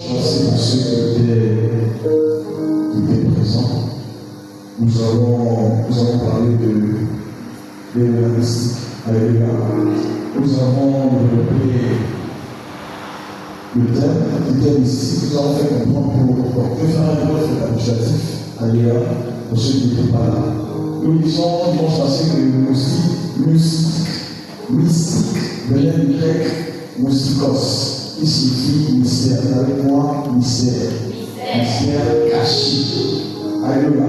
Merci pour ceux qui étaient présents. Nous allons parler de l'hélénistique. Alléluia. Nous avons développé le thème mystique. Nous allons faire comprendre pour faire un peu récapitulatif. Alléluia. Pour ceux qui n'étaient pas là. Nous disons dimanche passé que le mystique venait du grec mystikos, qui signifie mystère. Avec moi, mystère. Mystère caché. Alléluia.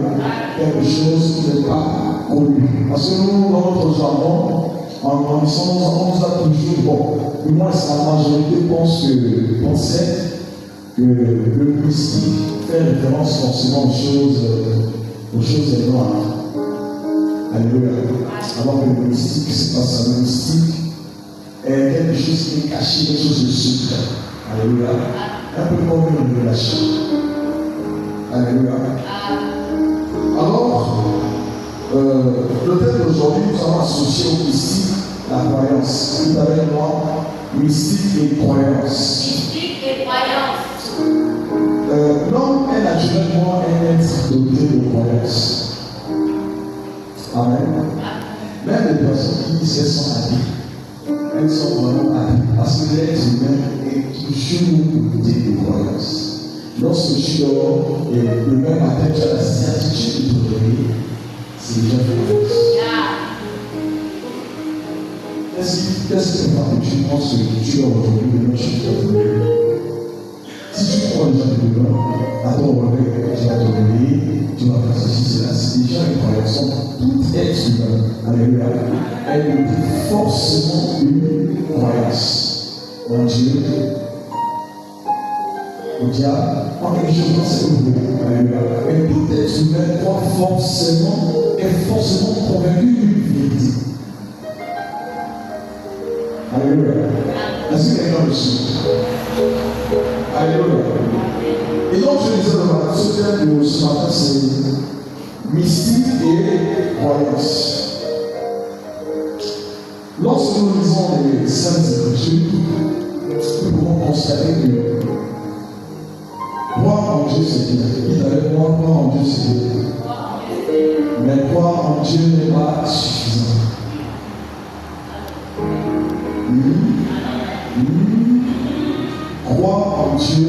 Quelque chose qui n'est pas connu. Parce que nous, dans notre jargon, en grandissant, on nous a toujours, bon, du moins la majorité pensait que le mystique fait référence forcément aux choses noires. Alléluia. Alors que le mystique, c'est pas ça. Le mystique est quelque chose qui est caché, quelque chose de secret. Alléluia. Un peu comme une révélation. Alléluia. Alors, le thème d'aujourd'hui, nous allons associer au mystique la croyance. Dites avec moi, mystique et croyance. Mystique et croyance. L'homme est naturellement un être doté de croyance. Amen. Même les personnes qui se sont habillées, elles sont vraiment habillées. Parce que l'être humain est toujours doté de croyance. Lorsque tu dors et le même matin tu as la certitude de te réveiller, c'est déjà croyance. Qu'est-ce que tu penses que tu dois aujourd'hui, demain tu dois te réveiller? Si tu crois déjà que demain, à ton réveil, tu vas te réveiller, tu vas faire ceci, cela, c'est déjà une croyance. Tout être humain, alléluia, elle est forcément une croyance en Dieu, au diable, en quelque chose dans cette vie. Alléluia. Mais tout être humain est forcément convaincu d'une vérité. Alléluia. Est-ce que quelqu'un le suit? Alléluia. Et donc je disais, ce thème de ce matin, c'est mystique et croyance. Lorsque nous lisons les Saintes Écritures, nous pouvons constater que croire en Dieu, c'est bien. Dites avec moi, croire en Dieu, c'est bien. Mais croire en Dieu n'est pas suffisant. Croire en Dieu